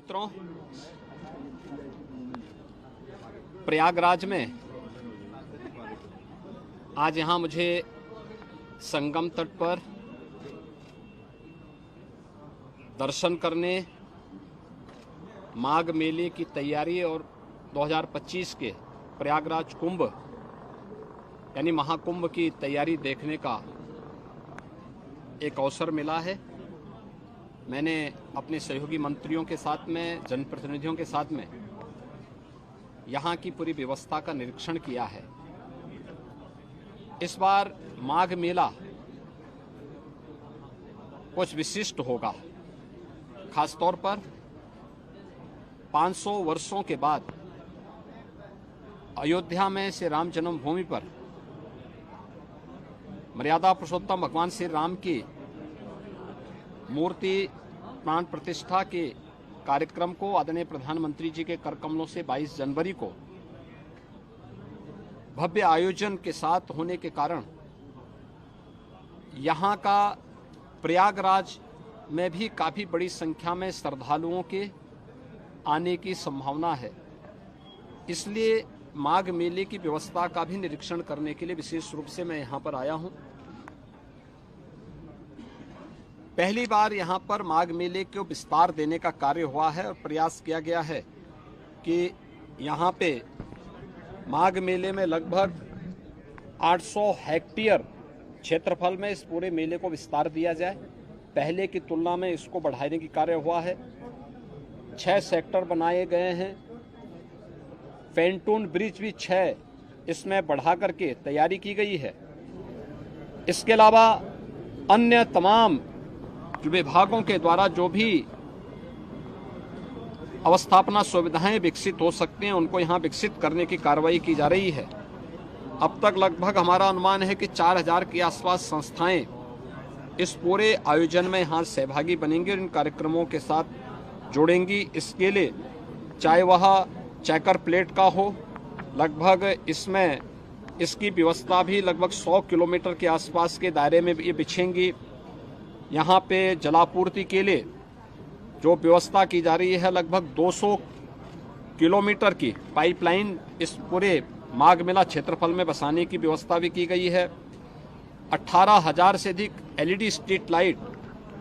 मित्रों, प्रयागराज में आज यहाँ मुझे संगम तट पर दर्शन करने, माघ मेले की तैयारी और 2025 के प्रयागराज कुंभ यानी महाकुंभ की तैयारी देखने का एक अवसर मिला है। मैंने अपने सहयोगी मंत्रियों के साथ में, जनप्रतिनिधियों के साथ में यहाँ की पूरी व्यवस्था का निरीक्षण किया है। इस बार माघ मेला कुछ विशिष्ट होगा। खासतौर पर 500 वर्षों के बाद अयोध्या में श्री राम जन्मभूमि पर मर्यादा पुरुषोत्तम भगवान श्री राम की मूर्ति प्राण प्रतिष्ठा के कार्यक्रम को आदरणीय प्रधानमंत्री जी के कर कमलों से 22 जनवरी को भव्य आयोजन के साथ होने के कारण यहाँ का प्रयागराज में भी काफी बड़ी संख्या में श्रद्धालुओं के आने की संभावना है। इसलिए माघ मेले की व्यवस्था का भी निरीक्षण करने के लिए विशेष रूप से मैं यहाँ पर आया हूँ। पहली बार यहाँ पर माघ मेले को विस्तार देने का कार्य हुआ है और प्रयास किया गया है कि यहाँ पे माघ मेले में लगभग 800 हेक्टेयर क्षेत्रफल में इस पूरे मेले को विस्तार दिया जाए। पहले की तुलना में इसको बढ़ाने की कार्य हुआ है। 6 सेक्टर बनाए गए हैं। पेंटून ब्रिज भी 6 इसमें बढ़ा करके तैयारी की गई है। इसके अलावा अन्य तमाम विभागों के द्वारा जो भी अवस्थापना सुविधाएं विकसित हो सकती हैं उनको यहाँ विकसित करने की कार्रवाई की जा रही है। अब तक लगभग हमारा अनुमान है कि 4000 के आसपास संस्थाएं इस पूरे आयोजन में यहाँ सहभागी बनेंगी और इन कार्यक्रमों के साथ जुड़ेंगी। इसके लिए चाहे वह चेकर प्लेट का हो, लगभग इसमें इसकी व्यवस्था भी लगभग 100 किलोमीटर के आसपास के दायरे में ये बिछेंगी। यहाँ पे जलापूर्ति के लिए जो व्यवस्था की जा रही है, लगभग 200 किलोमीटर की पाइपलाइन इस पूरे माघ मेला क्षेत्रफल में बसाने की व्यवस्था भी की गई है। 18,000 से अधिक LED स्ट्रीट लाइट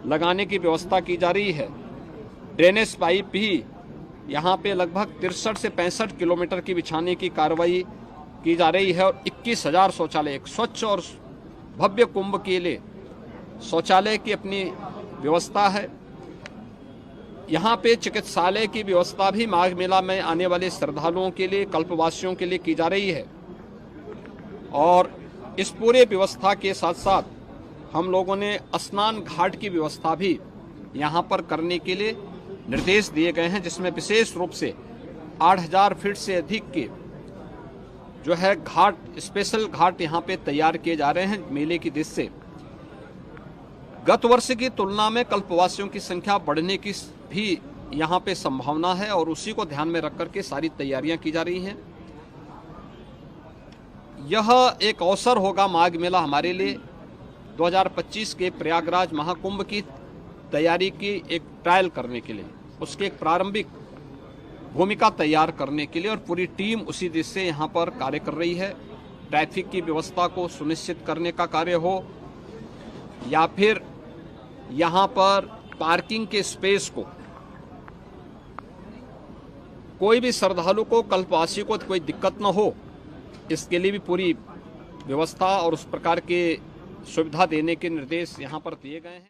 लगाने की व्यवस्था की जा रही है। ड्रेनेज पाइप भी यहाँ पे लगभग 63 से 65 किलोमीटर की बिछाने की कार्रवाई की जा रही है और 21,000 शौचालय, एक स्वच्छ और भव्य कुंभ के लिए शौचालय की अपनी व्यवस्था है। यहाँ पे चिकित्सालय की व्यवस्था भी माघ मेला में आने वाले श्रद्धालुओं के लिए, कल्पवासियों के लिए की जा रही है। और इस पूरे व्यवस्था के साथ साथ हम लोगों ने स्नान घाट की व्यवस्था भी यहाँ पर करने के लिए निर्देश दिए गए हैं, जिसमें विशेष रूप से 8000 फीट से अधिक के जो है घाट, स्पेशल घाट यहाँ पे तैयार किए जा रहे हैं मेले की दृष्टि से। गत वर्ष की तुलना में कल्पवासियों की संख्या बढ़ने की भी यहाँ पे संभावना है और उसी को ध्यान में रख करके सारी तैयारियां की जा रही हैं। यह एक अवसर होगा माघ मेला हमारे लिए 2025 के प्रयागराज महाकुंभ की तैयारी की एक ट्रायल करने के लिए, उसकी एक प्रारंभिक भूमिका तैयार करने के लिए, और पूरी टीम उसी दिशा से यहाँ पर कार्य कर रही है। ट्रैफिक की व्यवस्था को सुनिश्चित करने का कार्य हो या फिर यहाँ पर पार्किंग के स्पेस को, कोई भी श्रद्धालु को, कल्पवासी को कोई दिक्कत न हो, इसके लिए भी पूरी व्यवस्था और उस प्रकार के सुविधा देने के निर्देश यहाँ पर दिए गए हैं।